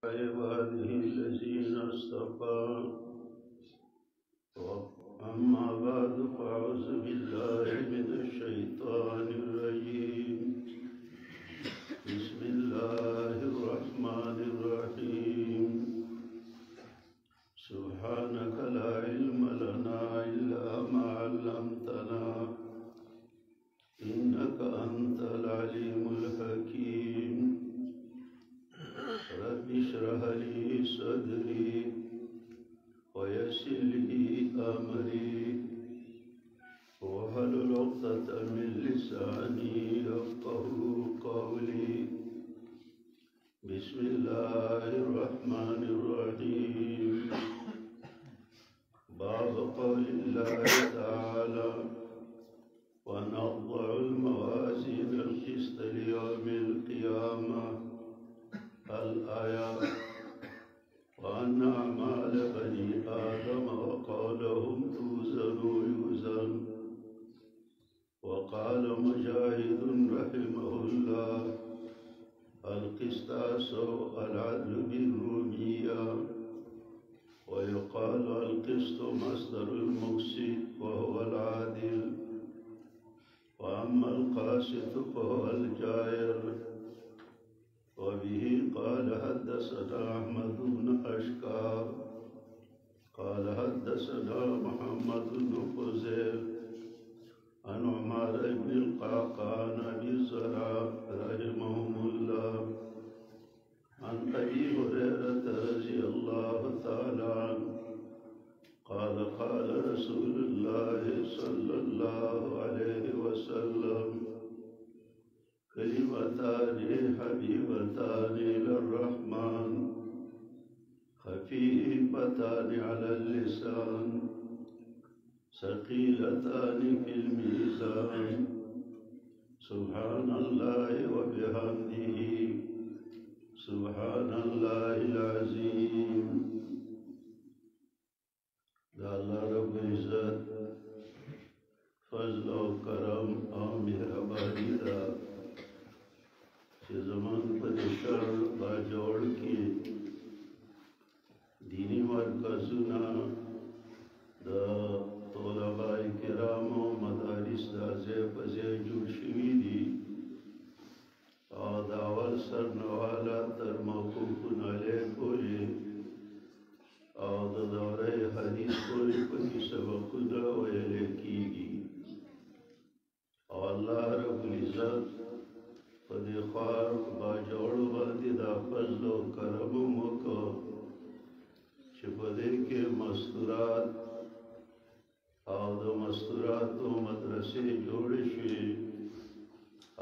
عباده الذين اصطفى أما بعد فأعوذ بالله من الشيطان الرجيم بسم الله الرحمن الرحيم سبحانك لا علم لنا إلا ما علمتنا إنك أنت العليم الحكيم رب اشرح لي صدري ويسر لي أمري واحلل عقدة من لساني يفقهوا قولي بسم الله الرحمن الرحيم باب قول الله تعالى ونضع الموازين القسط ليوم القيامة الآية وأن أعمال بني آدم وقولهم توزن ويوزن وقال مجاهد رحمه الله القسطاس العدل بالرومية ويقال القسط مصدر المقسط وهو العادل وأما القاسط فهو الجائر وبه قال حدثنا أحمد بن أشكار قال حدثنا محمد بن فزيل عن عمر بن القعقاع عن أبي زرع رحمهم الله عن أبي هريرة رضي الله تعالى عنه قال قال رسول الله صلى الله عليه وسلم كلمتان حبيبتان إلى الرحمن خفيفتان على اللسان ثقيلتان في الميزان سبحان الله وبحمده سبحان الله العظيم دا اللہ رب العزت فضل و کرم او مہربانی دا چې زمان په شهر باجوړ کې دینی مرکزونه د طلباء کرامو مدارس د ځای په ځای جوړ شوي دي او د اول سرنواله تر موقوف علیه پورې او د دوره حدیث پورې پکې سبقونه ویل کېږي او الله رب العزت په دې خوار باجوړو باندې دا فضل او کرم وکړ چې په دې کې مستورات او د مستوراتو مدرسې جوړې شوې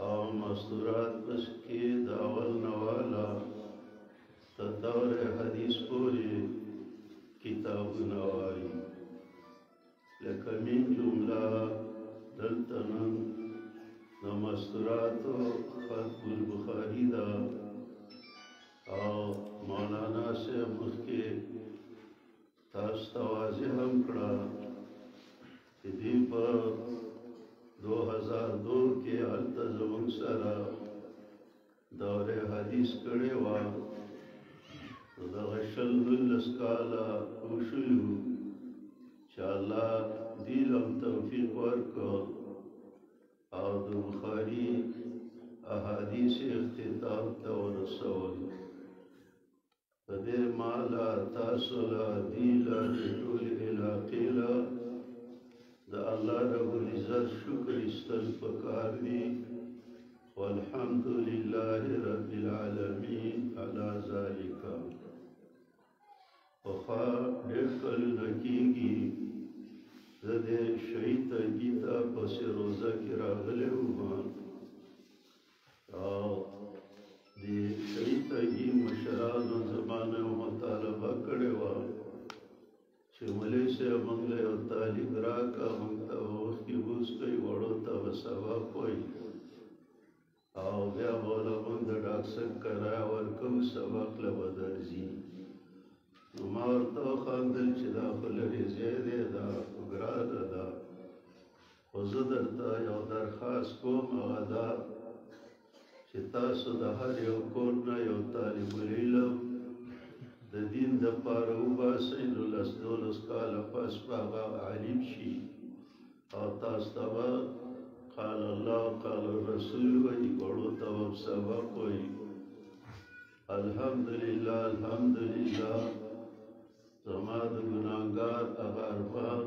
او مستورات پس کې د اول نواله تر دوره حدیث پورې کتابونه وایي لکه من جمله دلته نن د مستوراتو ختم البخاری دا او مولانا سے مخکې تاسو ته واضح هم کړه چې دوی په 2002 کې هلته زموږ سره دوره حدیث کړې وه نو دغه شل 19 کاله وشولو چې الله دې هم توفیق ورکړ او د بخاري احادیث اختتام ته ورسول په دې مالا تاسو لا دې لا د ټولې علاقې لا د الله رب العزت شکر ایستل پکار دي والحمد لله رب العالمین علی ذلک پخوا ډېر کلونه کېږي زه د شهید تنګي ته پسې روزه کې راغلی وم او د شهید تنګي مشرانو زمانه مطالبه کړې وه چې مولوي صاحب موږ له یو طالب راکړه موږ ته به وختي بوس کوي وړو ته به سبق وایي او بیا به له موږ د ډاکټر کرایه ورکوو سبق له به درځي نو ما ورته وخندل چې دا خو لرې ځای دی دا ګرانه ده خو زه درته یو درخواست کوم هغه دا چې تاسو د هر یو کور نه یو طالب العلم بار وباسئ نو لس دولس کاله پس به هغه عالم شي او تاسو ته به قال الله قال الرسول وایي وړو ته به سبق وایي الحمدلله الحمدلله زما د ګناهګار هغه ارمان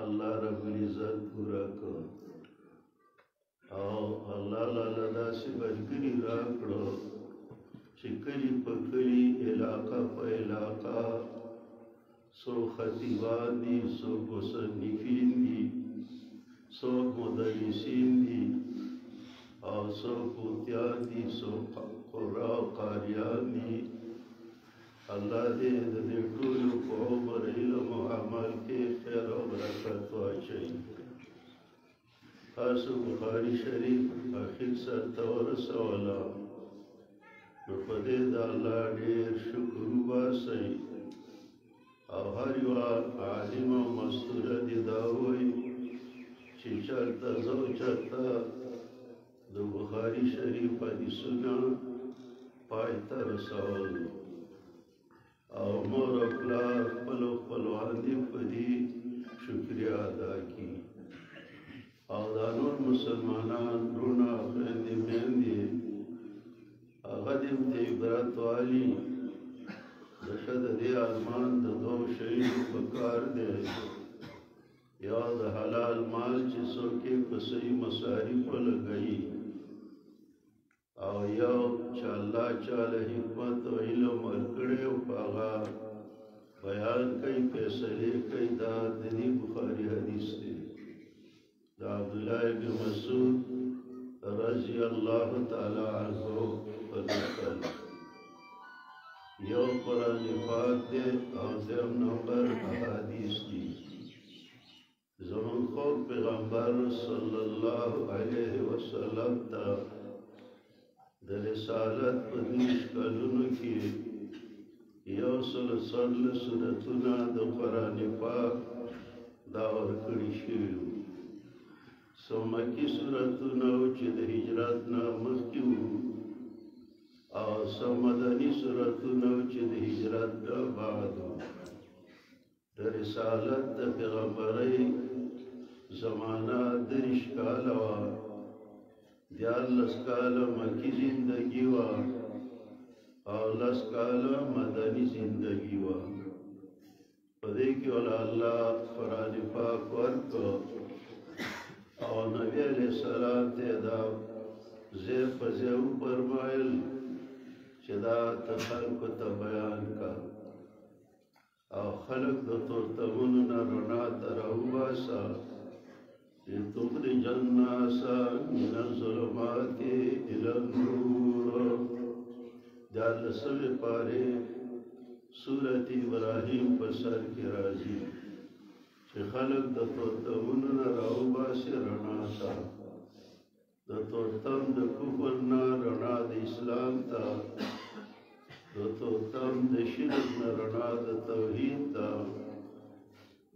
الله رب العزت پورا کړ او الله لاله داسې ملګري راکړو چې کلي په کلي علاقه په علاقه څوک خطیبان دي څوک مصنفین دي څوک مدرسین دي او څوک پوتیان دي څوک قرا او قاریان دي الله دې د دې ټولو په عمر علم او عمل کې خیر او برکت واچوي تاسو بخاري شریف اخر سرته ورسوله نو په دې د الله ډېر شکر وباسئ او هر یو عالم او مستوره دې دا وایي چې چېرته ځو چېرته د بخاري شریف حدیثونه پای ته رسول او مور او پلار خپلو خپلوان دې په دې شکریا ادا کړي او دا نور مسلمانان وروڼه خویندې میندې هغه دې ته عبرت والي د ښه د دې ارمان د دوو شیانو په کار دی یا د حلال مال چې څوک یې په صحیح مصارفو لګوي او یو چې الله چاله حکمت او علم ورکړی او په هغه بیان کوي فیصلې کوي دا د دې بخاري حدیث دی د عبدالله بن مسعود رضی الله تعالی عنه فرمایل یو قرآن پاک دی او دویم نمبر احادیث دي زمون خو پیغمبر صلی الله علیه وسلم ته د رسالت په دیش کلونو کې یو سل سورتونه د قرآن پاک دا ورکړي شوي وو څو مکي سورتونه وو چې د هجرت نه مخکې وو او څو مدني سورتونه وو چې د هجرت نه بعد وو د رسالت د پیغمبرۍ زمانه دېرش کاله وه دیارلس کاله مکی زندگی وه او لس کاله مدني زندگی وه په دې کې ول الله قرآن پاک ورکړ او نبی علیه السلام ته دا ځای په ځای وفرمایل چې دا ته خلکو ته بیان کا او خلق د تورتمونو نه رڼا ته راوباسه لتخرج الناس من الظلمات إلى النور دیارلسمې پارې سورت ابراهیم په سر کې راځي چې خلق د تورتمونو نه راوباسي رڼا ته د تورتم د کفر نه رڼا د اسلام ته د تورتم د شرک نه رڼا د توحید ته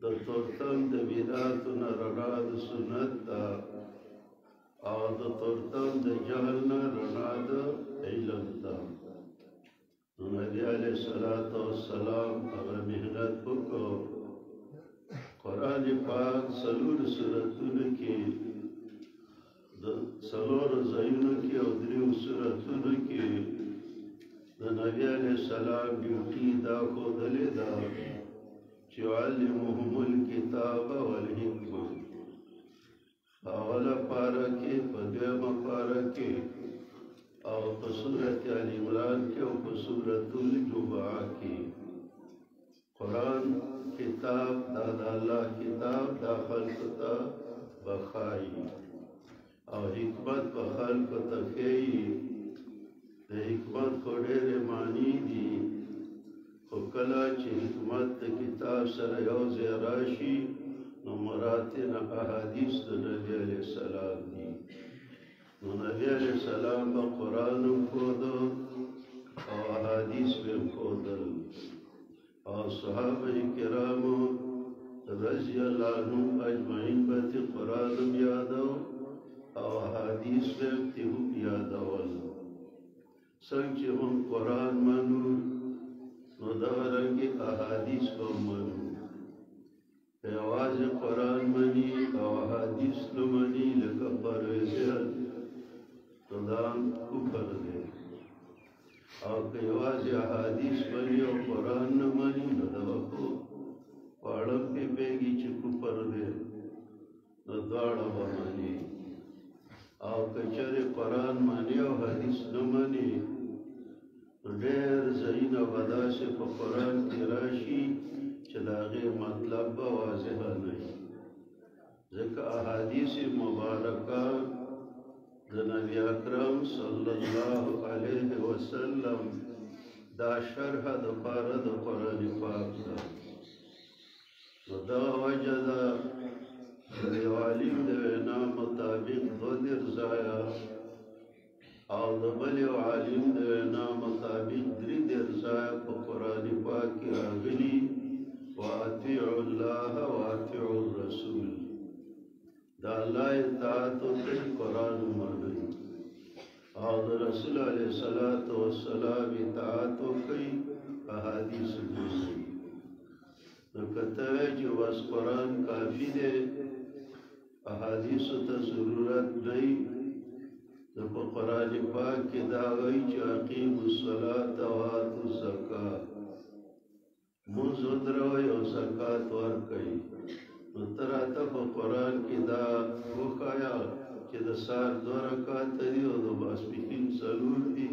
د تورتم د بدعاتو نه رڼا د سنت ته او د تورتم د جهل نه رڼا د علم ته نو نبي علیه الصلاة والسلام هغه محنت وکړ قرآن پاک څلور سورتونو کې د څلورو ځایونو کې او دریو سورتونو کې د نبي علیه السلام ډیوټي دا ښودلې ده چې يعلمهم الكتاب والحکمه اوله پاره کې په دویمه پاره کې او په سورت آل عمران کې او په سورت الجمعه کې قرآن کتاب دا د الله کتاب دا خلقو ته بخایي او حکمت په خلقو ته ښیي د حکمت خو ډېرې معنی دي خو کله چې حکمت د کتاب سره یو ځای راشي نو مراد یې نه احادیث د نبي علیه السلام دي نو نبي علیه السلام به قرآن هم ښوده او احادیث به هم ښودل او صحابه کرامو رضی الله عنهم اجمعین به ترې قرآن هم یادو او احادیث به هم ترې هم یادول څنګه چې موږ قرآن منو نو دغه رنګې بعض احادیث منی او قرآن نه مني نو دغه خو واړه په پیږي چې کفر دی نو دواړه به مني او که چېرې قرآن مني او حدیث نه مني نو ډېر ځایونه به داسې په قرآن کې راشي چې د هغې مطلب به واضحه نه وي ځکه احادیث مبارکه د نبی اکرم صلی الله علیه وسلم دا شرح د پاره د قرآن پاک ده نو دا وجه ده د یو عالم د وینا مطابق 2 ځایه او د بل یو عالم د وینا مطابق 3 ځایه په قرآن پاک کې راغلي واطیعوا الله واطیعوا الرسول دا الله اطاعت وکړئ قرآن ومنئ او د رسول علیه الصلاة والسلام اطاعت وکړئ احادیث ومنئ نو که ته وایې چې بس قرآن کافي دی احادیثو ته ضرورت نه وي نو په قرآن پاک کې دا وایي چې اقیموا الصلاة وآتوا الزکاة مونځ ودروئ او زکات ورکئ نو ته راته په قرآن کې دا وښایه چې د سهار 2 رکعاته دي او د ماسپښین 4 دي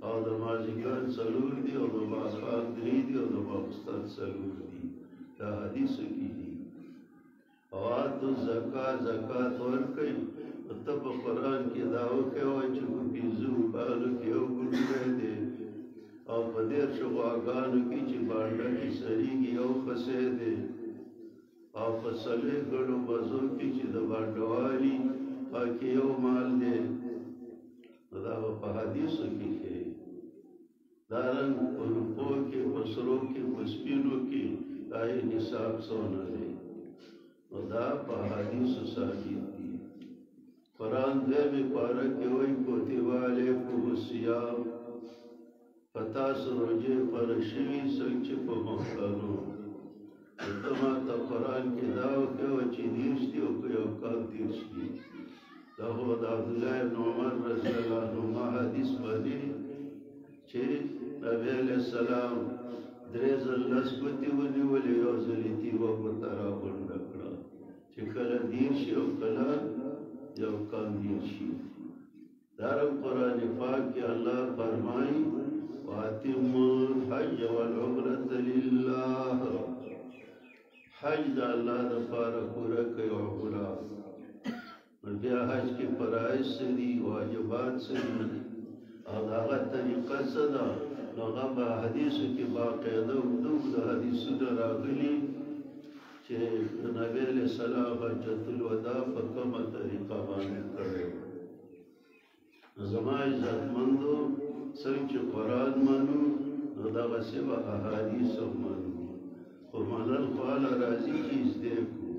او د مازدیګر 4 دي او د ماښام 3 دي او د ماخوستن 4 دي دا حدیثو کې دي او آتو زکات ورکئ نو ته په قرآن کې دا وښیوه چې په 5 کالو کې یو ګوډی دی او په 10 غواګانو کې چې بانډه کې سریږي یو خسی دی او په 4 ګړو بزو کې چې د بانډوالي پاکې یو مال دی نو دا به په حدیثو کې ښیي دارنګ په روپو کې په سرو کې په سپینو کې دا یې نصاب څونه دی نو دا په حدیثو ثابت دي قرآن دویمې پاره کې وایي کتب علیکم الصیام په تاسو روژې فرض شوي څنګه چې په مخکانو ته ماته قرآن کې دا وښیوه چې 30 دي او که یو کال 30 دي دا خو د عبدالله بن عمر رضی الله عنهما حدیث باندې چې نبی علیه السلام 3 ځل لس ګوتې ونیولې یو ځل یې تیږه ورته راغونډه کړه چې کله 30 او کله یو کال 30 دارنګ قرآن پاک کې الله فرمایي واتموا الحج والعمرة لله حج د الله د پاره پوره کوي او عمره بیا حج کې فرایض څه دي واجبات څه دي او د هغه طریقه څه ده نو هغه په حدیثو کې باقاعده د حدیثونو راغلي چې د نبی علیه السلام حجة الوداع په کومه طریقه باندې کړی نو زما عزتمندو څنګه چې قرآن منو نو دغسې به احادیث هم منو خو منل خو هله راځي چې زده کړو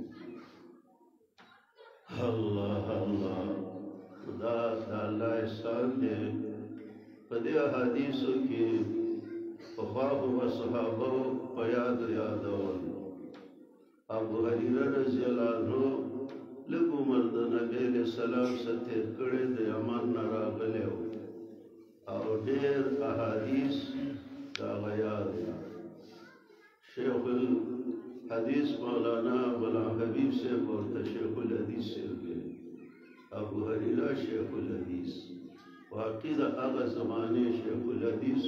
الله الله دا د الله احسان دی په دې احادیثو کې پخوا به صحابه په یادول ابو هريره رضی الله عنه لږ عمر د نبی علیه السلام سره تېر کړی د یمن نه راغلی او ډېر احادیث د هغه یاد شیخ الحدیث مولانا غلام حبیب صاحب ورته شیخ الحدیث صاحب دی ابو هريره شیخ الحدیث واقع د هغه زمانې شیخ الحدیث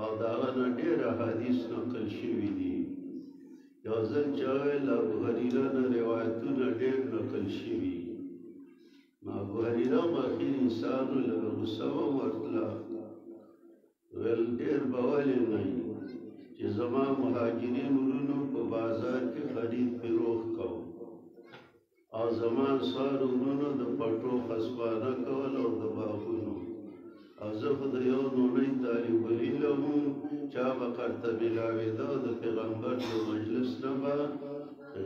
او د هغه نه ډېر احادیث نقل شوي دي یو ځل چې ویل ابو هريره نه روایتونه ډېر نقل شوي نو ابو هريره هم اخر انسان و لږه غصه هم ورتله ویل ډېر به ولې نه وي چې زما مهاجرین ورونو په بازار کې خرید فروخت کوم او زما انصار ورونو د پټو خسبانه کول او د باغونو او زه خو د یو نونۍ طالب العلم وم چا به قرته میلاوېده او د پیغمبر د مجلس نه به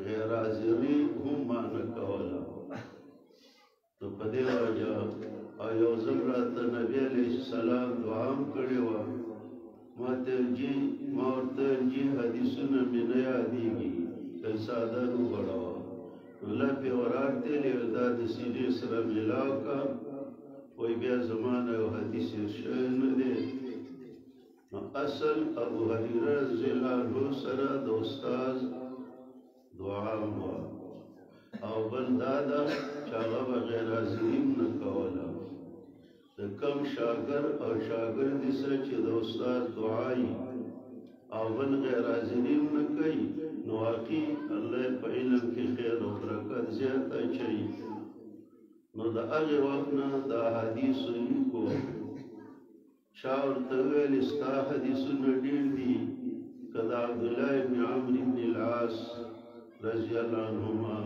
غیر حاضري هم مانه کوله نو په دې وجه او یو ځل راته نبي علیه السلام دعا هم کړې وه ما ورته جي حدیثونه مې نه یادېږي که ساده وغړوه نو لږ یې ورارتېلې دا د سینې سره میلاو کړه وایي بیا زما نه یو حدیث هېر شوی نه دی اصل ابو هريره رضی الله عنه سره د استاد دعا مو او بل دادا چې هغه غیر حاضرین نه کوله د کم شاګر او شاګردي سره چې د استاد دعای او بل غیر حاضرین نه کوي نو واقعي الله په علم کې خیر او برکت زیات اچي نو د هغه وخت نه د حدیث لیکو شاور ته ویل استا حدیثونه ډېر دي کدا عبد الله بن عمرو بن العاص رضی الله عنهما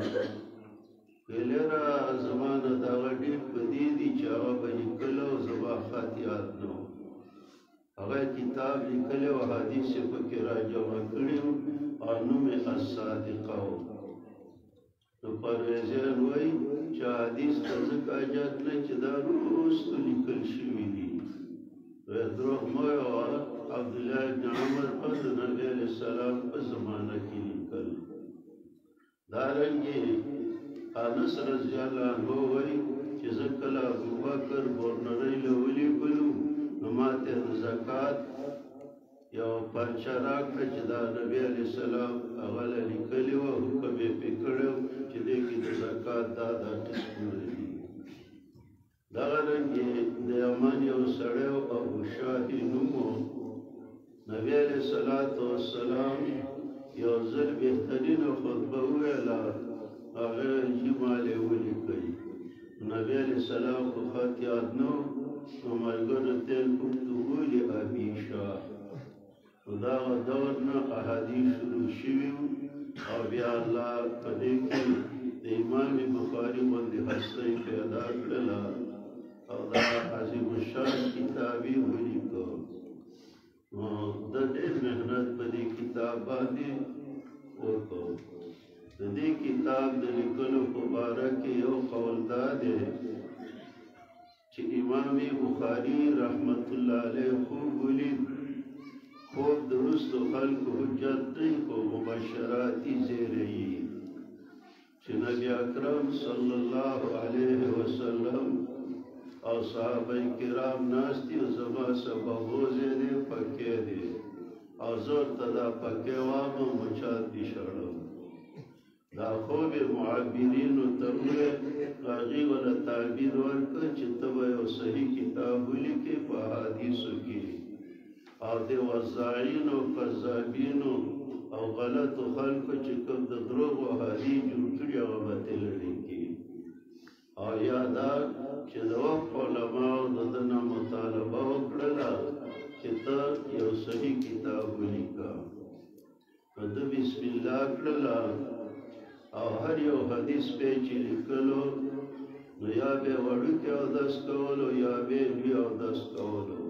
ویلرا زمانه دا ډېر پدې دي چې هغه به لیکلو زما خاطیات نو هغه کتاب لیکلو حدیث په کې راجمع کړی او نوم یې الصادقه نو پرویزیان وایي چې حدیث ته ځکه اجازه نه چې دا وروسته لیکل شوي دي دروغ مو عبد الله بن عمر په نبی علیه السلام په زمانه کې لیکل دارنګې انس رضی الله عنه وایي چې زه کله ابوبکر ګورنرۍ له ولیکلو نو ماته د زکات یو پرچه راکړه چې دا نبی علیه السلام هغه لیکلي وه حکم یې پرې کړی چې دې کې د زکات دا قسمونه دي دغه رنګې د یمن یو سړی ابو شاهي نوم و نبی علیه السلام یو ځل بهترینه خطبه وویله هغه جمالې ولیکئ نبی علیه السلام خو خط یاد نه نو ملګرو ته یې اکتبوا لابي شاه نو دغه دور نه احادیث شروع شوي او بیا الله په دې کې د امام بخاري باندې هستۍ پیدا کړله او دا عظیم الشان کتاب یې ولیکه نو د ډېر محنت په دې کتاب باندې وکړو د دې کتاب د لیکلو په باره کې یو قول دا دی چې امام بخاري رحمت الله علیه خوب ولید خوب د وروستو خلکو حجت دی خو مبشراتي زیری چې نبی اکرم صلی الله علیه وسلم او صحابه کرام ناستی او زما سببوزې دی پکې دی او زور ته دا پکې وامه مچات دي شړم دا خوب معبرینو ته وویل هغې وله تعبیر ورکړه چې ته به یو صحیح کتاب ولیکې په احادیثو کې او د وضاعینو کذابینو او غلطو خلکو چې کوم د دروغو احادیث جوړ کړي هغه به ته لرې کړي او یا دا چې د وخت علماو د ده نه مطالبه وکړله چې ته یو صحیح کتاب ولیکه نو ده بسم الله کړله او هر یو حدیث به چې لیکلو نو یا به وړوکی اودس کولو یا به لوی اودس کولو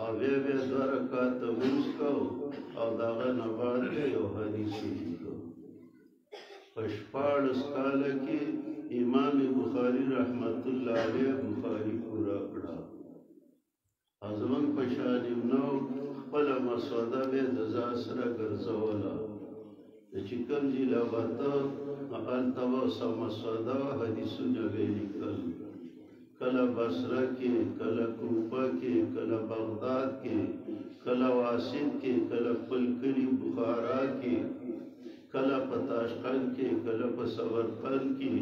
او بیا به دوه رکعاته لمونځ کو او د هغه نه بعد یو حدیث ولیکو په 14 کاله کې امام بخاري رحمت الله علیه بخاري پورا کړه او زمونږ په شان نو خپله مسوده به د ځان سره ګرځوله چې کوم ځای له وته نو هلته به سم مسوده حدیثونه به یې لیکل کله بصره کې کله کوفه کې کله بغداد کې کله واسط کې کله خپل کلي بخارا کې کله په تاشقند کې کله په سمرقند کې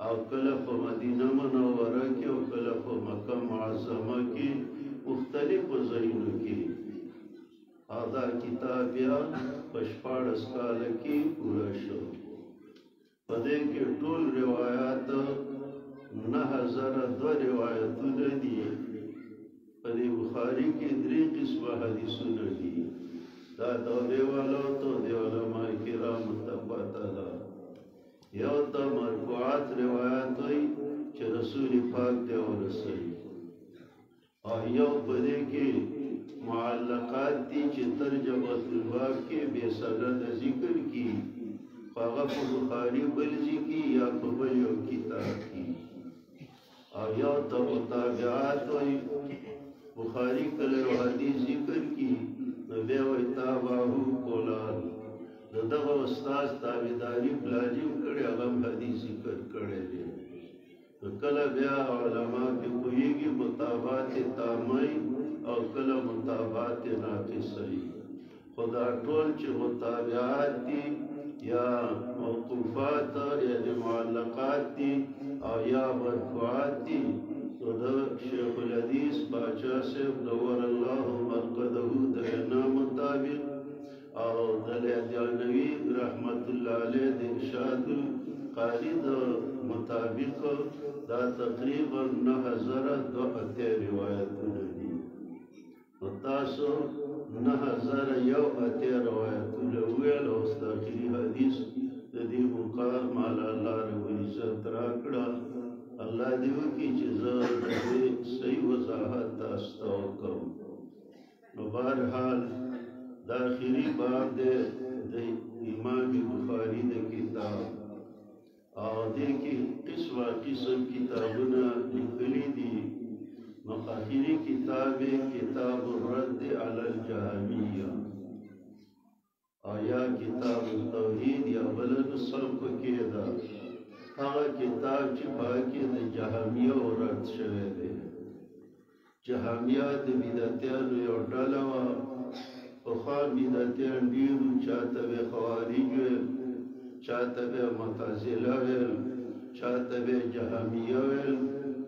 او کله په مدینه منوره کې او کله په مکه معظمه کې مختلفو ځایونو کې او دا کتاب بیا په 14 کاله کې پوره شو په دې کې ټول روایات 9002 روایتونه دي په دې بخاري کې 3 قسمه حدیثونه دي دا دورې والو ته د علماء کرامو ته پته ده یو ته مرفوعات روایات وایي چې رسول پاک ته ورسوي او یو په دې کې معلقات دي چې ترجمه الباب کې بے سند ذکر کی هغه په بخاري بل ځکه یا په بل یو کتاب کې او یو ته متابعات وایي بخاري کله حدیث ذکر کی نو بیا وایي تابعه فلان دغه استاد تابعداري پلانیم کړي هغه حدیث ذکر کړي دي کله بیا علما په کویږي مطابقت تامای او کله متابعات ناقصي خدا ټول چې متابعات دي یا موقوفات یعنی معلقات دي او یا مرفوعات دي نو د شیخ الحدیث باچا صاحب نور الله مرقده د وینا مطابق او د لیدانوي رحمت الله علیه د ارشاد القاری د مطابق دا تقریبا 9002 روایتونه دي نو تاسو 9001 روایتونه ویل او استاخري حدیث د دې مقام مال الله رب العزت راکړه الله دې وکړي چې زه د دې صحیح وضاحت تاسو ته وکړم نو بهرحال دا آخري باب دی د امام بخاري د کتاب او دې کې قسم کتابونه لیکلي دي نو آخري کتاب کتاب الرد علی الجهمیه او یا کتاب التوحید یا بل نسخه پکې ده هغه کتاب چې پاکي د جهمیه رد شوی دی جهمیه د بدعتانو یو ډله وه پخوا بدعتیان ډېرو چاته به خوارج ویل چاته به معتزله ویل چاته به جهمیه ویل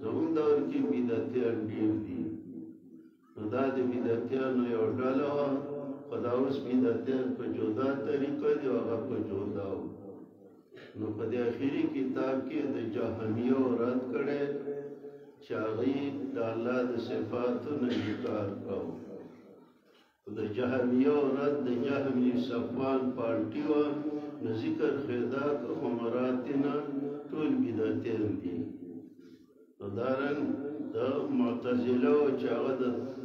زموږ دور کې بدعتیان ډېر دي نو دا د بدعتیانو یو ډله وه خو دا اوس بدعتیان په جدا طریقه دي او هغه په جدا و نو په دې آخري کتاب کې د جهمیه رد کړی چې هغوی د الله د صفاتو نه انکار کوو د جهمیه رد د جهم صفوان پارټي وه نو ذکر خیدا که عمراتنا ټول بدعتیان دي نو دارنګ د معتزله و چې هغه د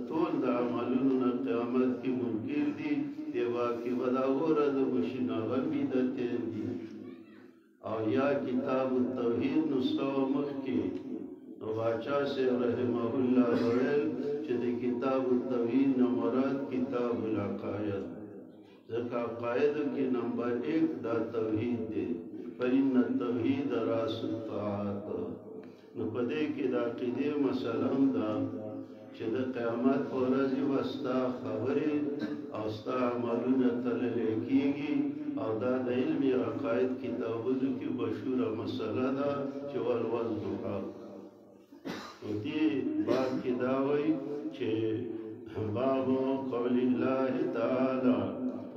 ټول د عملونو نه قیامت کې منکر دي دې واقع به دا غوره د مشین هغه بدعتیان دي او یا کتاب التوحید نسخه مخکې نو باچا صاحب رحمه الله ویل چې د کتاب التوحید نه مراد کتاب العقاید ځکه عقایدو کې نمبر 1 دا توحید دی فإن التوحید راس الطاعات نو په دې کې د عقیدې مسله هم ده چې د قیامت په ورځ به ستا خبرې او ستا عملونه تللی کېږي او دا د علمي عقاید کتابونو کې مشهوره مسله ده چې والوزن حق نو دې باب کې دا وایي چې باب قول الله تعالی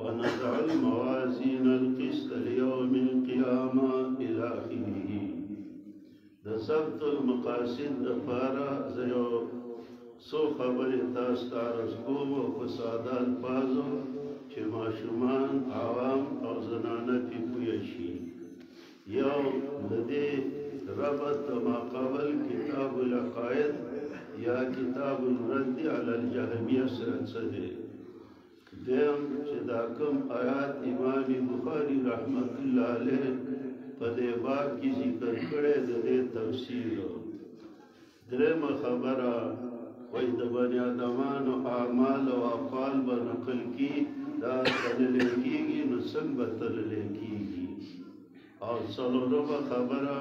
ونضع الموازین القسط لیوم القیامة الى آخره د ضبط المقاصد لپاره زه یو څو خبرې تاسو ته عرض کوم او په ساده الفاظو چې ماشومان عوام او زنانه پې پوه شي یو د دې ربط ما قبل کتاب العقاید یا کتاب الرد علی الجهمیه سره څه دی دیم چې دا کوم آیات امام بخاري رحمت الله علیه په دې باب کې ذکر کړی د دې تفسیر درېمه خبره وایي د بني ادمانو اعمال او افعال به نقل کي دا تللی کېږي نو څنګه به تللی کېږي او څلورمه خبره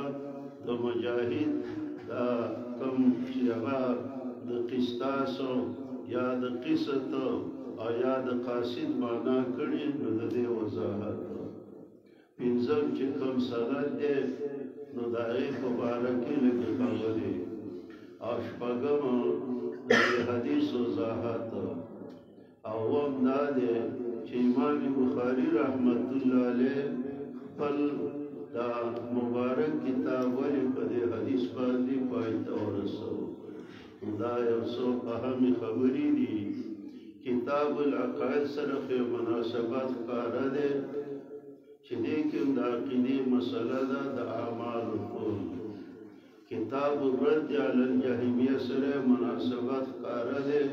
د مجاهد دا کوم چې هغه د قسطاسو یا د قسط او یا د قاصد معنا کړي نو د دې وضاحت پنځم چې کوم سند دی نو د هغې په باره کې لږې خبرې او شپږم د حدیث وضاحت او اووم دا دی چې امام بخاري رحمت الله علیه خپل دا مبارک کتاب ولې په دې حدیث باندې پای ته ورسوه دا یو څو اهمې خبرې دي کتاب العقاید سره مناسبت ښکاره دی چې دې کې د عقیدې مسله ده د اعمالو ټول کتاب الرد علی الجهمیه سره مناسبت ښکاره دی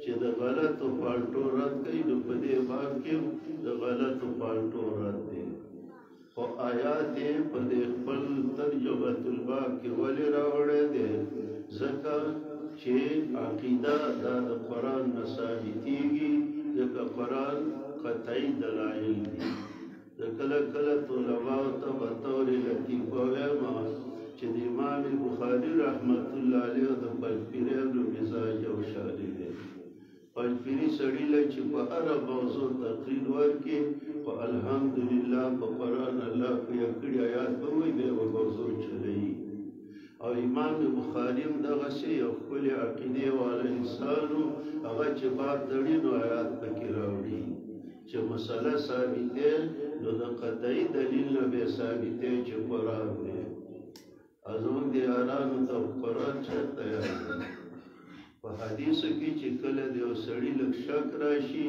چې د غلطو پالټو رد کوي نو په دې باب کې د غلطو پالټو رد دی خو آیات یې په دې خپل ترجمه الباب کې ولې راوړی دی ځکه چې عقیده دا د قرآن نه ثابتېږي ځکه قرآن قطعي دلایل دي د کله کله طلباو ته به طور لطیفه وایم چې د امام بخاري رحمت الله علیه د پنځپیرانو مزاج او شانې دی مسافری سړي له چې په هره موضوع تقریر ورکړي په الحمدلله په قرآن الله پرې کړي آیات به وایي بیا به موضوع چلوي او امام بخاري هم دغسې یو ښکلې عقیدې والا انسان و هغه چې باب تړي نو آیات پکې راوړي چې مسله ثابتې نو د قطعي دلیل نه بیا ثابتې چې قرآن دی زموږ د یارانو ته قرآن چېرته یاد دی په حدیثو کې چې کله د یو سړي لږ شک راشي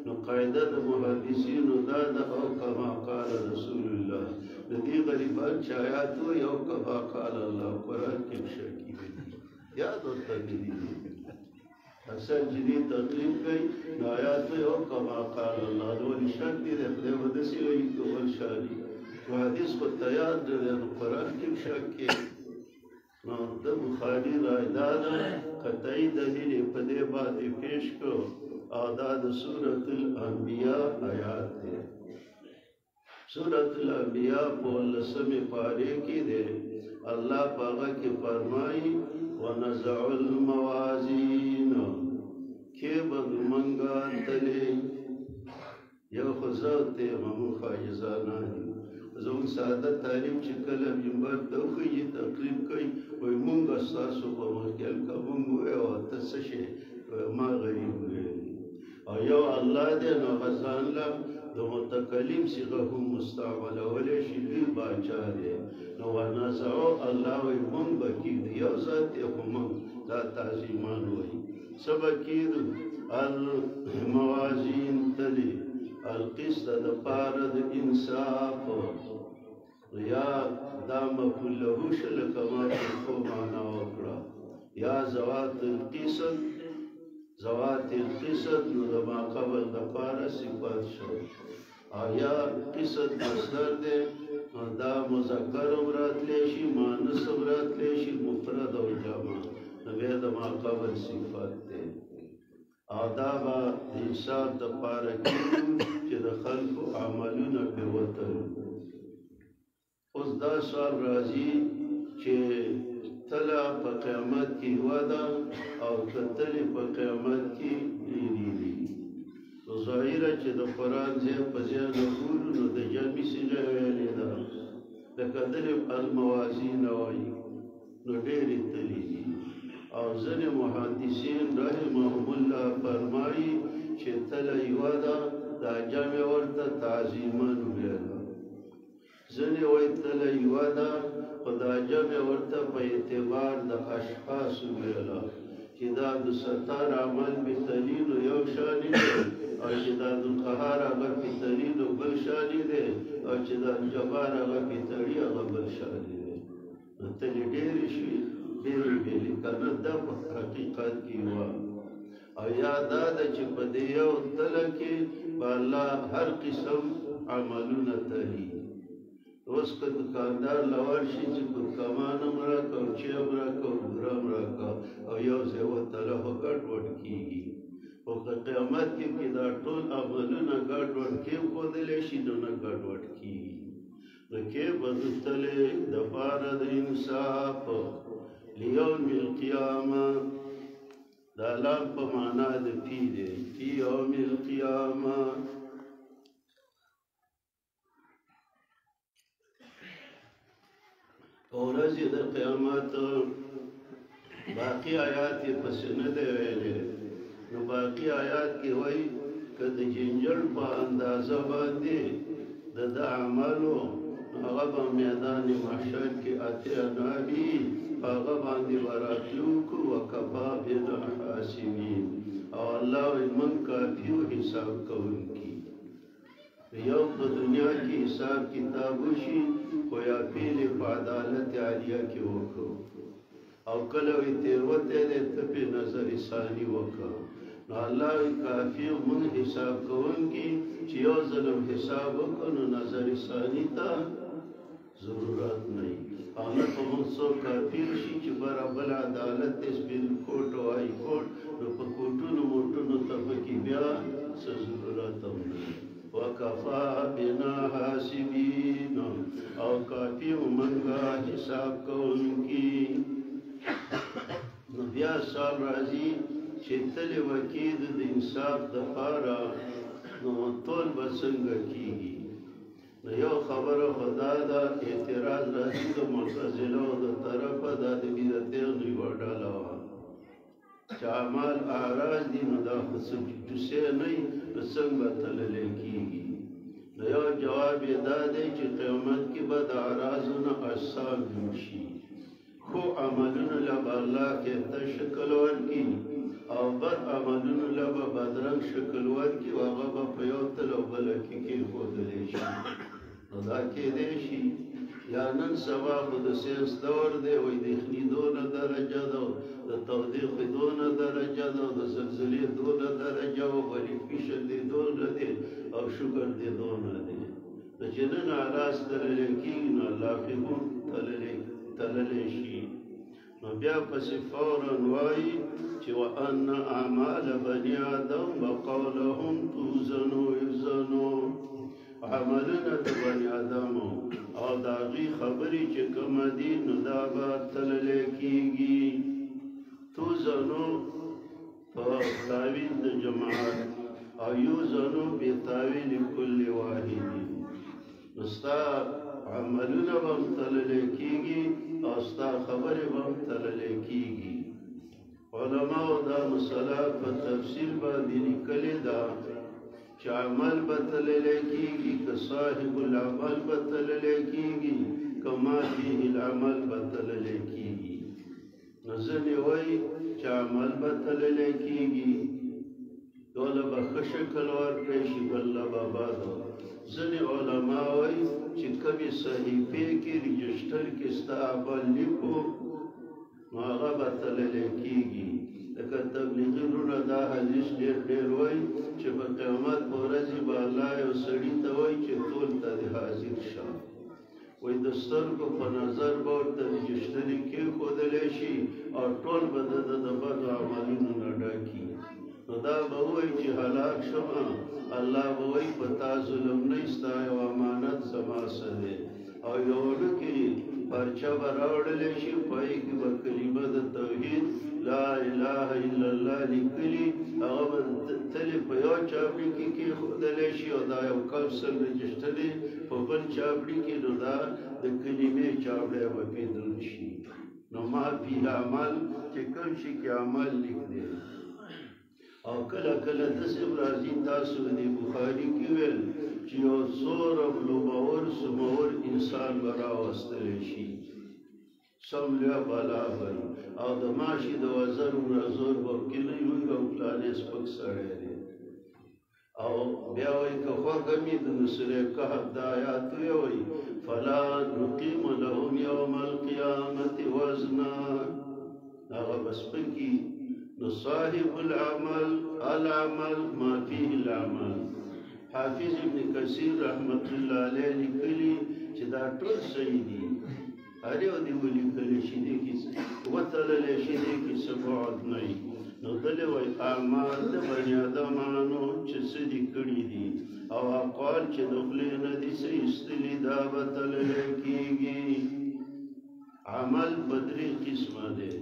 نو قاعده د محدثینو دا ده او کما قال رسول الله د دې غریبان چې آیات وایي او کما قال الله قرآن کې شکی وي یاد ورته نه دي اصل چې دې تقریب کوي نو آیات وایي او کما قال الله نو ولې شک دي د خدای به داسې وایي که بل شالي نو حدیث خو ته یاد دی نو قرآن کې شک کوي نو د بخاري رای دا ده قطعي دلیل یې په دې باندې پیش کړو او دا د سورة الانبیاء آیات دی سورة الانبیاء په 19مې پارې کې دی الله په هغه کې فرمایي ونزع الموازین کې به منګه تلې یو خو زه ته ممون خایزانه زموږ ساده تعلیم چې کله منبر ته وخیږي تقریب کوي وایي مونږ ستاسو په مخکې هلکه مونږ ووایو او ته څه شی ما غریب ویلي او یو الله دی نو هغه ځان له د متکلم صیغه هم مستعملولی شي لوی باچا دی نو ونزعو الله وایي مونږ به کېږدو یو ذات دی خو مونږ دا تعظیمان وایي څه به کېږدو الموازین تلي القسط د پاره د انصاف یا دا مفعول له شل کما په معنا وکړه یا ذوات القسط نو د ما قبل د پاره صفات شو یا قسط مصدر دی دا مذکر هم راتلی شي مؤنث هم راتلی شي مفرد او جمع نو بیا د ما قبل صفات دی او دا به د انسان دپاره کېږو چې د خلکو عملونه پرې وتلو اوس دا سوال راځي چې تله په قیامت کې یوه ده او که تلې په قیامت کې ډېرې دي نو ظاهره چې د قرآن ځای په ځای نه ګورو نو د جمعي صیغه ویلې ده لکه دلې الموازین وایي نو ډېرې تلې دي او ځینې محدثین رحمهم الله فرمایي چې تله یوه ده دا جمع ورته تعظیما ویله ځینې وایي تله یوه ده خو دا جمع ورته په اعتبار د اشخاصو ویله چې دا د ستار عمل بهترینو یو شانې دی او چې دا د قهار هغه بهترینو بل شانې دی او چې دا جبار هغه بهتري هغه بل شانې دی نو تلې ډېرې شوي ډېرې ویلې که نه دا په حقیقت کې وه او یا دا ده چې په دې یو تله کې به الله هر قسم عملونه تلي اوس که دکاندار له ورشي چې کمان هم راکړه او چای هم راکړه او بوره هم راکړه او یو ځای وتله خو ګډوډ کېږي خو که قیامت کې دا ټول عملونه ګډوډ کېښودلی شي نو نه ګډوډ کېږي نو کې به د تلې دپاره د انصاف لیوم القیامه دا لام په معنا د فی دی فی یوم القیامه ورځې د قیامت باقي آیات یې پسې نه دی ویلی نو باقي آیات کې وایي که د جنجړ په اندازه باندې د ده عملو هغه به میدان محشر کې اتیا نابي هغه باندې به راتلو کړو وکفا بنا حاسبین او الله وایي موږ کافي یو حساب کوونکي یو په دنیا کې حساب کتاب وشي خو یا پیلې په عدالت عالیه کې وکړو او کله وایي تېروتی دی ته پرې نظر ثاني وکړه نو الله وایي کافي موږ حساب کوونکي چې یو ځلم حساب وکړو نو نظر ثاني ته ضرورت نه وي او نه په موږ څوک کافر شي چې برابر عدالت دی سپین کوټ او های کوټ نو په کوټونو موټونو ته پکې بیا څه ضرورت هم نه وي وکفا بنا حاسبین او کافی منگا حساب کوونکی نو بیا سوال راځي چې تلې وکید د انصاف دپاره نو ټول به څنګه کېږي. نو یو خبره خدا ده اعتراض راځي د معتزلو د طرفه دا د بدعتیانو یوه ډله وه چې اعمال اعراض دي نو دا خو څه جوسې نه وي نو څنګه به تللی کېږي. نو یو جواب یې دا دی چې قیامت کې به د اعراضو نه اجسام جوړ شي، خو عملونو له به الله ښایسته شکل ورکړي او بد عملونو له به بدرنګ شکل ورکړي او هغه به په یو تل او بله کې کېښودلی شي. نو دا کېدی شي یا نن سبا خو د ساینس دور دی، وایي د یخني دونه درجه ده، د تودوخې دونه درجه ده، د زلزلې دونه درجه او بلډ پریشر دی دونه دی او شوګر دی دونه دی. نو چې نن اعراض تللی کېږي نو الله پرې هم تللی شي. نو بیا پسې فورا وایي چې وان اعمال بني آدم وقولهم توزنو یوزنو، عملونه د بني آدمو او د هغې خبرې چې کومه دي نو دا به تللی کېږي. توزنو په تاویل د جماعت او یوزنو بتاویل کل واحدي، نو ستا عملونه به هم تللی کېږي او ستا خبرې به هم تللی کېږي. علماو دا مسله په تفصیل باندې لیکلې ده چې عمل به تللی کېږي که صاحب العمل به تللی کېږي که ما فيه العمل به تللی کېږي. نو ځینې وایي چې عمل به تللی کېږي، یو له به ښه شکل ورکړی شي بل له به بد. ځینې علما وایي چې کومې صحیفې کې رجسټر کې ستا عمل لیکو نو هغه به تللی کېږي. لکه تبلیغي وروڼه دا حدیث ډېر وایي چې په قیامت په ورځې به الله یو سړي ته وایي چې ټول ته دې حاضر شه، وایي د سترګو په نظر به ورته رجسټرې کېښودلی شي او ټول به د بدو عملونو نه ډکي. نو دا به وایي چې هلاک شمه، الله به وایي په تا ظلم نه ستا یو امانت زما څه دی، او یو وړوکې پرچه به راوړلی شي په هغې کې به کلمه د توحید لا اله الا الله لیکلي، هغه به تلې په یو چاپړي کې کېښودلی شي او دا یو کپسل رجسټرې په بل چاپړي کې، نو دا د کلمې چاپړی به پرې دروند شي. نو ما فی العمل چې کوم شي کې عمل لیک دی. او کله کله داسې راځي تاسو د بخاري کې ویل چې یو زوړ لوبور سمور انسان به راوستلی شي، سم لویه بلا به او د ماشي د وزر عمره زور به پکې نه وي او پلانې سپک سړی دی. او بیا وایي که خوښه مې د سورې کهف د آیات وایي فلا نقیم لهم یوم القیامة وزنا، هغه به سپکي. نو صاحب العمل ما فيه العمل. حافظ ابن کثیر رحمت الله علیه لیکلي چې دا ټول صحیح دي، هر یو دې ولیکلی شي دې کې وتللی شي دې کې څه بعد نه وي. نو دلې وایي اعمال د بني آدمانو چې څه دي کړي دي او اقوال چې د خولې نه دي څه ایستلي دا به تللی کېږي. عمل په درې قسمه دی،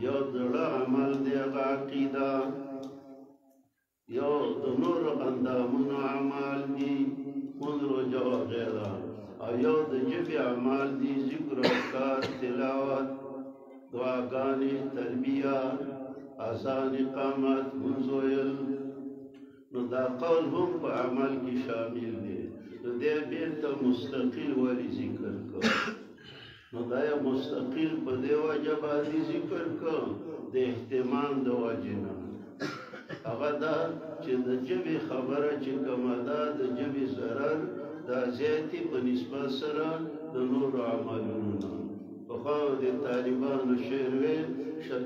یو زړه عمل دی هغه عقیده، یو د نورو اندامونو اعمال دي مونځ روژه وغیره، او یو د ژبې اعمال دي ذکر اذکار تلاوت دعاګانې تلبیه اذان اقامت مونځ ویل. نو دا قول هم په عمل کې شامل دی. نو دی بېرته مستقل ولې ذکر کړ؟ نو دا یې مستقل په دې وجه باندې ذکر کړ د اهتمام د وجې نه. هغه دا چې د ژبې خبره چې کومه ده د ژبې ضرر دا زیاتې په نسبت سره د نورو عملونو نه. پخوا د طالبانو شعر ویل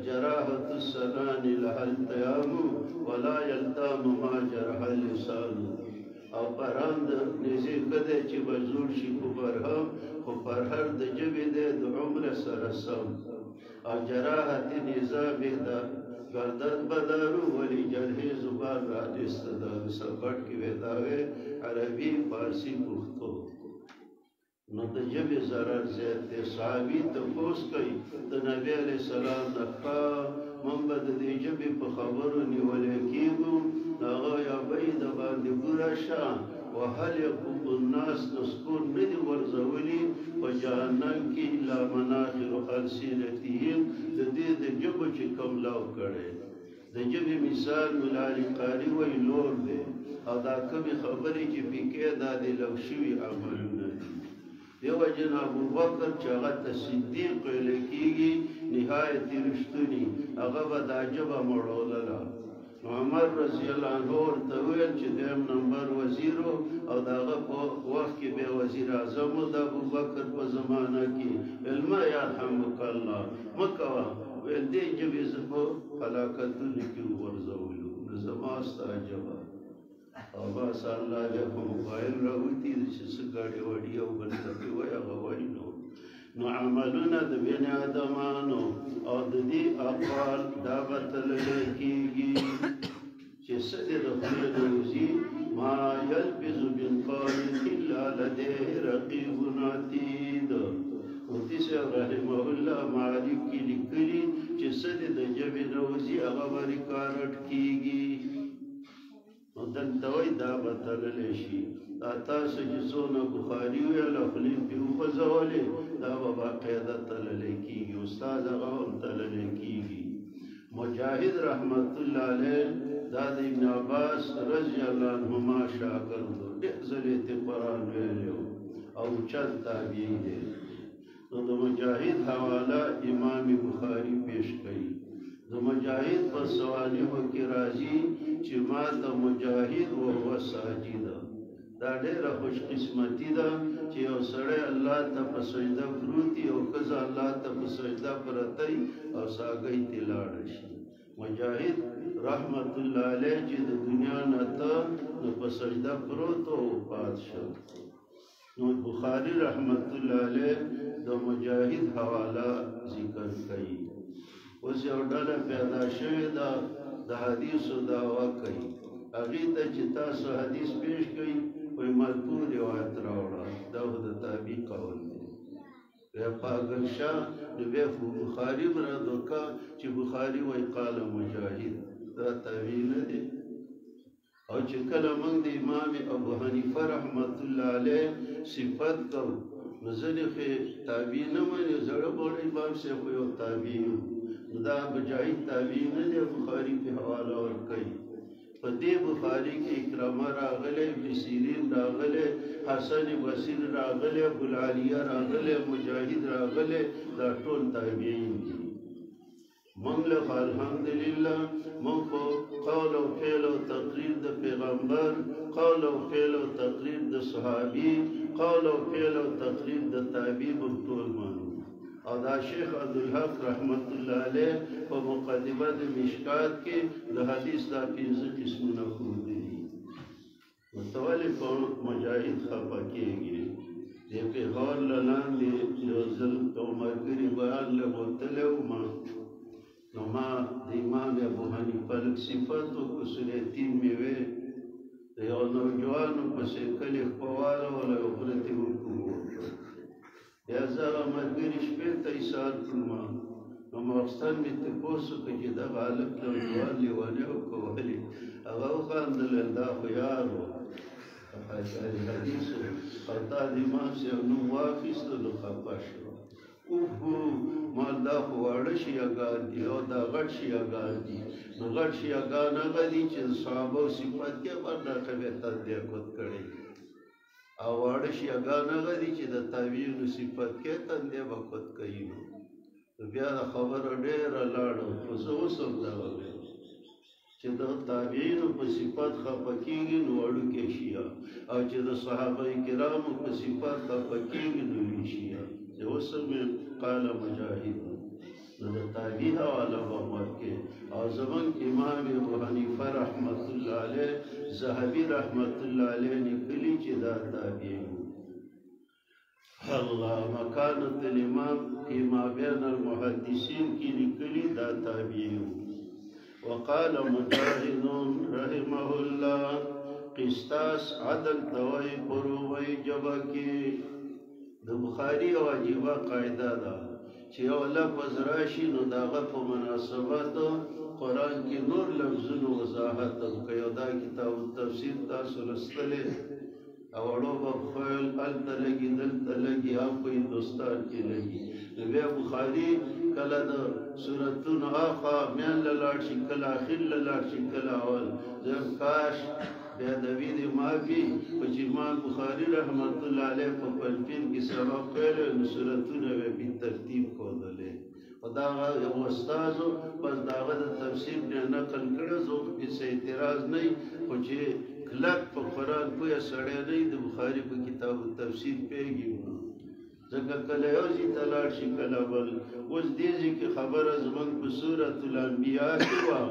جراحة السنان لها التیام ولا یلتام ما جرح اللسان. او پرهام د نیزې ښه دی چې به زوړ شي خو پرهام خو پرهر د ژبې دی د عمر سره سم. او جراحت نیزه بهده گردن بدارو ولی جرح زبان را نیسته ده. سرپټ کې ویداوی عربي فارسی پښتو. نو د ژبې ضرر زیات دی. صحابي تپوس کوي د نبي علیه السلام نه من به د دې ژبې په خبرو نیولی کېږو هغه یا به یې د باندې ګوره شه وهل یکب الناس نسکور نه دي ورځولي په جهنم کې الا مناخر السنتهم د دې د ژبو چې کوم لو کړی د ژبې مثال ملالي قاري وایي لور دی او دا کومې خبرې چې پکې دا د لو شوي عملونه دي دیو جن ابوبکر چې هغه ته صدیق ویلی کېږي نهایت رښتوني هغه به دا ژبه مړولله عمر رضی الله عنه ورته ویل چې دویم نمبر وزیر او د هغه په وخت کې بیا وزیر اعظم و د ابوبکر په زمانه کې علمه یرحمک الله مه کوه ویل دې ژبې زه په هلاکتونو کې وغورځولو نو زما ستا ژبه او بس الله بیا په موبایل راوتي چې څه ګاډې واډې او بل څه پرې وایي هغه وایي نو عملونه د بني آدمانو او د دې اقوال دا به تللی کېږي چې څه دې د خولې نه وځي ما یلفظ من قول الا لدیه رقیب عتید مفتي صاحب رحمه الله معارف کې لیکلي چې څه دې د ژبې نه وځي هغه به ریکارډ کېږي نو دلته وایي دا به تللی شي دا تاسو چې څونه بخاري ویل خولې پرې وخوځولې دا به باقاعده تللی کېږي استاد هغه هم تللی کېږي مجاهد رحمت الله علیه دا د ابن عباس رضی الله عنهما شاګرد و ډېر ځلې ته قرآن ویلی او چند تابعی دی نو د مجاهد حواله امام بخاري پیش کوي د مجاهد په سوانحو کې راځي چې ما ته مجاهد وهو ساجد دا ډېره خوش قسمتي ده چې یو سړی الله ته په سجده پروت وي او ښځه الله ته په سجده پرتی او ساګۍ ته لاړه شي مجاهد رحمت الله علیه چې د دنیا نه ته نو په سجده پروت او وفات شو نو بخاري رحمت الله علیه د مجاهد حواله ذکر کوي اوس یو ډله پیدا شوې ده د حدیثو دعوا کوي هغې ته چې تاسو حدیث پیش کوئ وایي مرفوع روایت راوړه دا خو د تابع قول دی بیا پاگل شاه نو بیا خو بخاري هم رد وکړه چې بخاري وایي قال مجاهد دا تابع نه دی او چې کله موږ د امام ابو حنیفه رحمت الله علیه صفت کوو نو ځینې خو تابع نه مني زړه بوړی امام صاحب یو تابع نو دا مجاهد تابع نه دی بخاري په حواله ورکوي په دې بخاري کې اکرامه راغلی ابن سیرین راغلی حسن بصیر راغلی ابوالعالیه راغلی مجاهد راغلی دا ټول تابعین دي موږ له الحمدلله موږ په قول او فعل او تقریر د پیغمبر قول او فعل او تقریر د صحابي قول او فعل او تقریر د تابعی موږ ټول مانو او دا شیخ عبدالحق رحمت الله علیه په مقدمه د مشکات کې د حدیث دا 15 قسمونه ښودلي دي نو ته ولې په مجاهد خفه کېږي دې پیغام له لاندې یو ځل یو ملګري بیان له بوتلی وم نو ما د امام ابو حنیفه لږ صفت وکړو سورې یتیم مې وې د یو نوجوانو پسې کلي خپواله وله یو غلطې حکم وکړ بیا زه هغه ملګري شپې ته ایثار کړم نو ماخستن مې تپوس وکړ چې دغه هلک نوجوان لیونی وکړو ولې هغه وخندل دا خو یار و حدیث او تا د امام صاحب نوم واخیسته نو خفه شو اوهو ما دا خو واړه شیعهګان دي او دا غټ شیعهګان دي نو غټ شیعهګان هغه دي چې د صحابو صفت کې برناکه به تدبیر کړی او واړه شیعهګان هغه دي چې د تابعینو صفت کې تندې وقت کوي نو بیا د خبره ډېره لاړه خو زه اوس هم دا وایم چې د تابعینو په صفت خفه کېږي نو وړوکی شیعه او چې د صحابه کرامو په صفت خفه کېږي نو لوی شیعه چې اوس هم قال مجاهد نو د تابعی حواله به ورکړې او زموږ امام ابو حنیفه رحمت الله علیه ذهبي رحمت الله علیه لیکلي چې دا تابعی الله مکانة الامام فيما بين المحدثين کی لیکلي دا تابعی وقال مجاهد رحمه الله قسطاس عدل توي پروي جبا کې د بخاري او عجيبه قاعده ده چې یو لفظ راشي نو د هغه په مناسبت قرآن کې نور لفظونو وضاحت که یو دا کتاب التفسیر تاسو لوستلی او اړو به خیل هلته لګي دلته لګي هم په هندوستان کې لګي نو بیا بخاري کله د سورتونو اخوا میان له لاړ شي کله اخر له لاړ شي کله اول زه کاش بیادبي دې معافي خو چې امام بخاري رحمت الله علیه په پنځپیر کې سبق ویلی نو سورتونه به بالترتیب ښودلې خو دا یو استازو بس د هغه د تفسیر نه نقل کړی زه هېڅ اعتراض نه وي خو چې کلک په قرآن پوهه سړی نه وي د بخاري په کتاب التفسیر پوهېږي ځکه کله یو ځای ته لاړ شي کله بل اوس دې ځای کې خبره زموږ په سورة الانبیا کې وه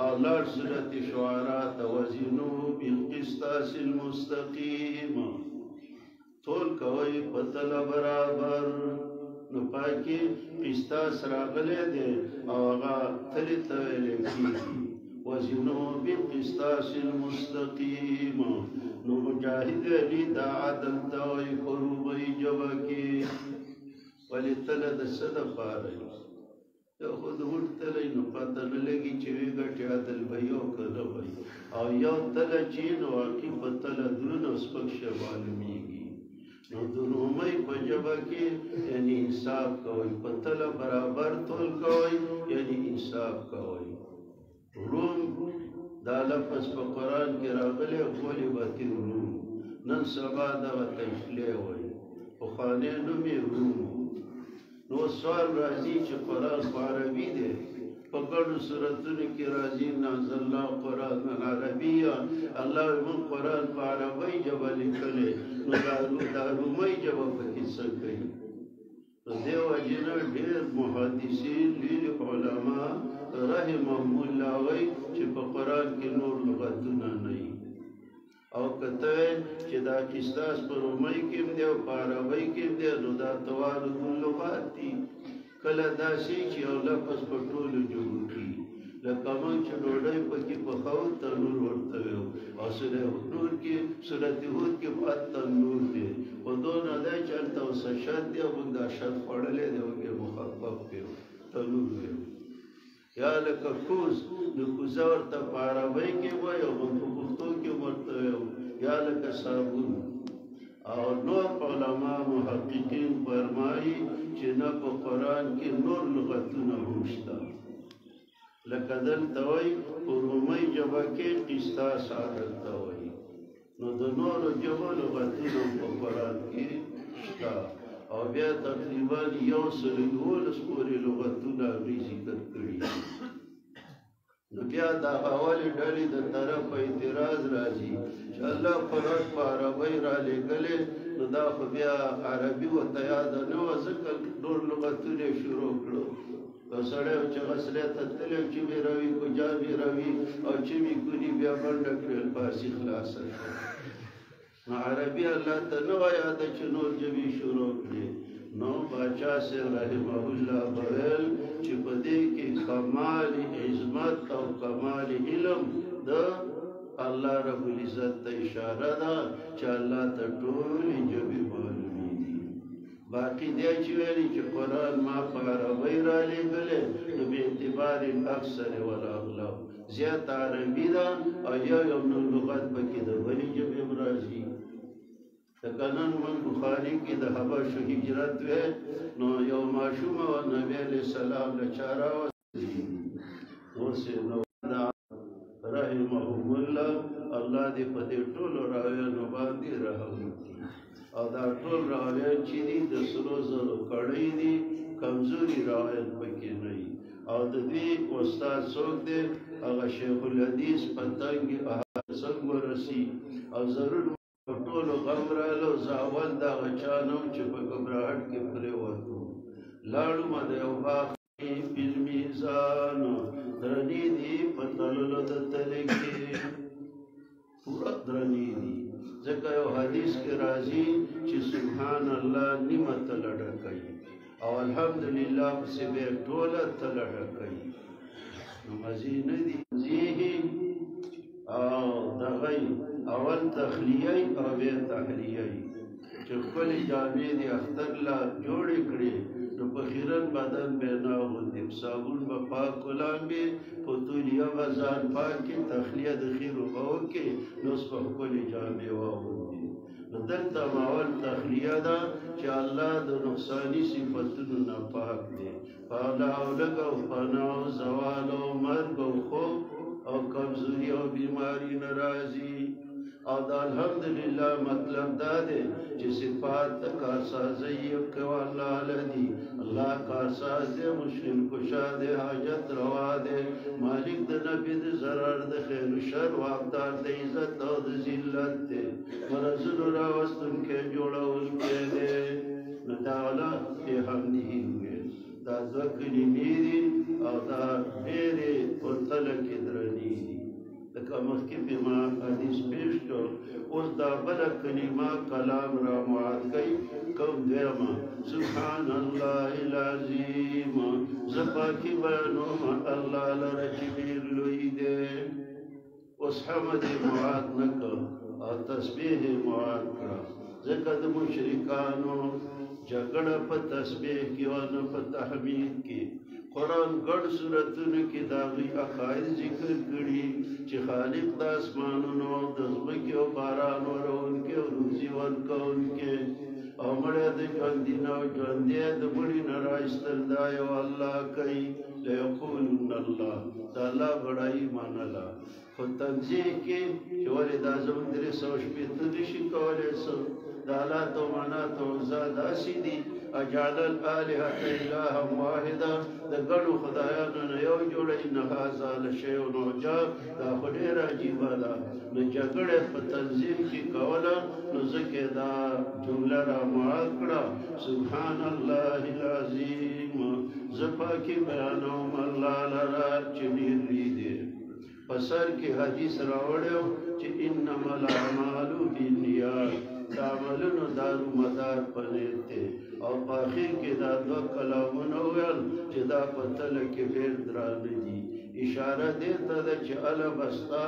او لاړ سورة شعراء ته وزنوا بالقسطاس المستقیم تول کوئ په تله برابر نو پای کې قسطاس راغلی دی او هغه تلې ته ویلی کېږي وزنوا بالقسطاس المستقیم نو مجاهد علی دا عدل ته وایي په روبۍ ژبه کې ولې تله د څه دپاره وي یو خو د وټ تله نو پته نه لګي چې وی ګټې عدل به یو که نه وي او یو تله چې نو واقعي په تله دروند او سپک شی معلومېږي نو د رومۍ په ژبه کې یعنې انصاف کوئ په تله برابر تول کوئ یعنې انصاف کوئ روم دا لفظ په قرآن کې راغلی ولې باطل روم نن سبا دغه تشلیع وایي پخوانی نوم یې روم نو سوال راځي چې قرآن په عربي دی په ګڼو صورتونو کې راځي نازلنا قرآنا عربیا الله وایي موږ قرآن په عربۍ ژبه لیکلی نو دا رومۍ ژبه پکې څه کوي نو دې وجې نه ډېر محدثین ډېر علما رحمهم الله وایي چې په قرآن کې نور لغتونه نه وي او که ته چې دا قسطاس په رومۍ کې هم دی او په عربۍ کې هم دی نو دا توارد اللغات دي کله داسې چې یو لفظ په ټولو ژبو کې لکه موږ چې ډوډۍ پکې پخوو تنور ورته ویو او سورة هود کې پات تنور دی خو دونه دی چې هلته اوس شد دی او موږ دا شد خوړلی دی وکې مخفف ویو تنور ویو یا لکه کوز نو کوزه ورته په عربۍ کې وایي او موږ په پښتو کې ورته ویو یا لکه صابون او نور علما محققین فرمایي چې نه په قرآن کې نور لغتونه هم شته لکه دلته وایي په رومۍ ژبه کې قسطاس عدل ته وایي نو د نورو ژبو لغتونه په قرآن کې شته او بیا تقریبا 112 پورې لغتونه هغوی ذکر کړي نو بیا دا اولې ډلې د طرفه اعتراض راځي چې الله قرآن په عربۍ رالیږلی نو دا خو بیا عربي ورته یاده نه وه ځکه نور لغتونه یې شروع کړو یو سړی و چې غسلی ته تللی و چې مې روي کوجا مې روي او چې مې کوني بیا منډه کړې فارسي خلاصه شوه نو عربي الله ته نه وه یاده چې نور ژبې شروع کړي نو باچا صاحب رحمه الله ویل چې په دې کې کمال عظمت او کمال علم د الله رب العزت ته اشاره ده چې الله ته ټولې ژبې معلومېږي باقي دی چې ویلي چې قرآن ما په عربۍ رالیږلی نو به اعتبار اکثر والاغلب زیات عربي ده او یو نور لغت پکې د بلې ژبې هم راځي لکه نن موږ بخاري کې د حبشو هجرت وی نو یو ماشومه و نبي علیه السلام له چا راوستلي اوس یې نو رحمهم الله الله دې په دې ټولو راویانو باندې رحم وکړي او دا ټول راویان چې دي د سرو زرو کړۍ دي کمزوري راویان پکې نه وي او د دې استاد څوک دی هغه شیخ الحدیث پتنګ څنګه ورسي او ضرور په ټولو غم راغلو زه اول دغه چا نه وم چې په ګبراهټ کې پرېوتو لاړو د یو باغ په میزان درنې دي په تللو د تلې کې پوره درنې دي ځکه یو حدیث کې راځي چې سبحان الله نیمه تله ډکوي او الحمدلله پسې بیا ټوله تله ډکوي نو مزې نه دي مزې او دغه اول تخلیه او بیا تحلیه چې خپلې جامې د اختر لا جوړې کړې نو په خیرن بدن به نه اغوندي په صابون به پاک ولامبې په تولیه به ځان پاکې تخلیه د خیرو به وکړې نو اوس به ښکلې جامې واغوندي نو دلته اول تخلیه ده چې الله د نقصاني صفتونو نه پاک دی پاوله او لږ او فنا او زوال او مرګ او خوب او کمزوري او بیماري نه راځي او دا الحمدلله مطلب دا دی چې صفات د کارسازۍ یو الله لدي الله کارساز دی مشکل کشا دی حاجت روا دی مالک د نفع د ضرر د خیر و شر واقدار د عزت او د ذلت دی مرزونو راوستونکی جوړونکی دی نو دا الله په حمده وویل دا دوه کلمې دي او دا ډېرې په تله کې درنې دي لکه مخکې به ما حدیث پیش کړ اوس دا بله کلمه کلام را معاد کوي کوم دویمه سبحان الله العظیم زه پاکي بیانوم الله لره چې ډېر لوی دی اوس حمد یې معاد نه کړ او تسبیح یې معاد کړه ځکه د مشرکانو جګړه په تسبیح کې او نه په تحمید کې قرآن ګڼ سورتونو کې د هغوی عقاید ذکر کړي چې خالق د اسمانونو د ځمکې او باران ورونکی او روزي ورکوونکی او مړی د ژوندي نه او ژوندی د مړي نه رایستل دا یو الله کوي لیقولن الله د الله بډایي منله خو تنزیه کې چې ولې دا زموږ 360 نشي کولی څه د آلات او منات او عزا داسې دي اجعل الآلهة إلها واحدا د ګڼو خدایانو نه یو جوړه ان هذا لشیء عجاب دا خو ډېره عجیبه ده نو جګړه په تنظیم کې کوله نو ځکه دا جمله را معاد کړه سبحان الله العظیم زه پاکي بیانوم الله لره چې ډېر لوی دی په سر کې حدیث راوړی چې انما الاعمال بالنیات دا عملونو دارو مدار په نیت دی او په اخر کې دا دوه کلامونه ویل چې دا په تله کې ډېر درانه دي اشاره دې ته ده چې اله بستا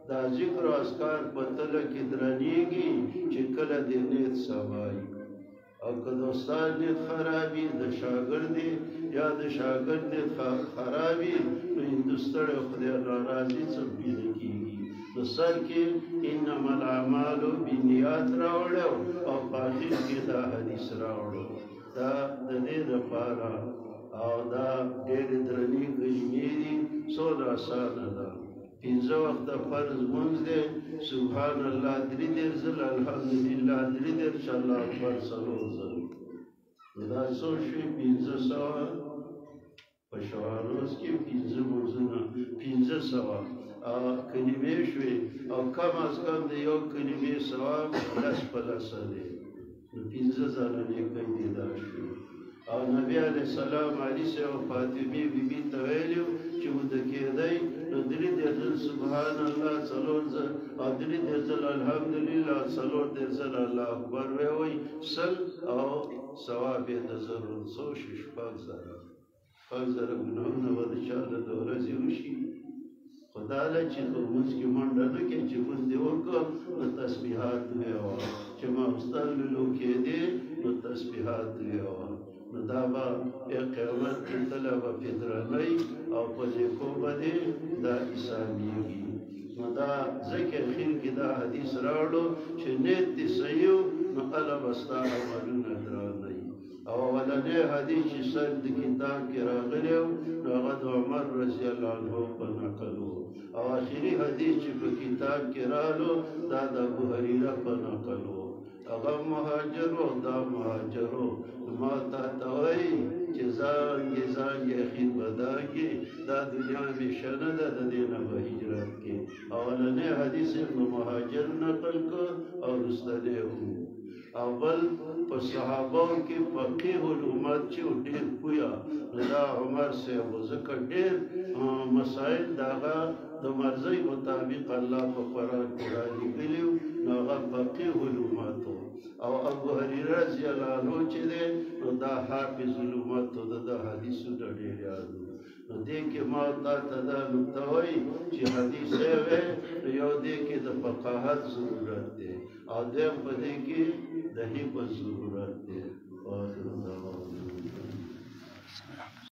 دا ذکر او اذکار په تله کې درنېږي چې کله دې نیت سمایي او که د استاد نیت خرابي د شاګرد یا د شاګرد نیت خرابي نو هندوستړی خدای ناراضي څه پیدا کېږي نو سر کې انما الاعمال بالنیات راوړو او په اخر کې دا حدیث راوړو دا د دې لپاره او دا ډېرې درنې کلمې دي څومره اسانه ده پنځه وخته فرض لمونځ دی سبحان الله 3 ځله الحمدلله 3 ځله الله اکبر 4 ځله دا څو شوي 500 په شوالوس کې 5 لمونځونه 500 کلمې شوې او کم از کم د یو کلمې ثواب لس په لسه دی نو 5 ځله نیکۍ دې دا شوې او نبی علیه السلام علي صاحب او فاطمې بیبي ته ویلي چې وده کېدی نو 3 ځله سبحان الله 4 ځله او 3 ځله الحمدلله 4 ځله الله اکبر ووایي سل او ثواب یې د ضرور څو شي شپږ زره ګناهونه به د چا له د ورځې وشي خدا له چې په لمونځ کې منډه نه کوي چې لمونځ دې وکړه نو تسبیحات ویوه چې ماخوستن للو کېدې نو تسبیحات ویوه نو دا به قیامت کې تله به پې درنۍ او په لیکو به دې دا حسابېږي نو دا ځکه اخر کې دا حدیث راوړو چې نیت دې صحیح نو هله به ستا عملونه درانۍ او اولنی حدیث چې سر د کتاب کې راغلی و نو هغه د عمر رضی الله عنه په نقل و او آخري حدیث چې په کتاب کې رالو دا د ابو هریره په نقل و هغه مهاجر و دا مهاجر و ما تا ته وایي چې زانګې اخیر به داږي دا دنیا همیشه نه ده د دې نه به هجرت کې اولنی حدیث ابن مهاجر نقل کړ او وروستنی هم او بل په صحابو کې فقیه الامت چې ډېر پویا دا عمر صاحب ځکه ډېر مسائل د هغه د مرضۍ مطابق الله په قرآن کې رالیږلي نو هغه فقیه الامت او ابو هریره رضی الله عنه چې دی نو دا حافظ الامت د حدیثونه ډېر یاد نو دې کې ما تا ته دا نقطه وایي چې حدیث یې وی نو یو دې کې د فقاهت ضرورت دی او دیم په دې کې د هیبت ضرورت دی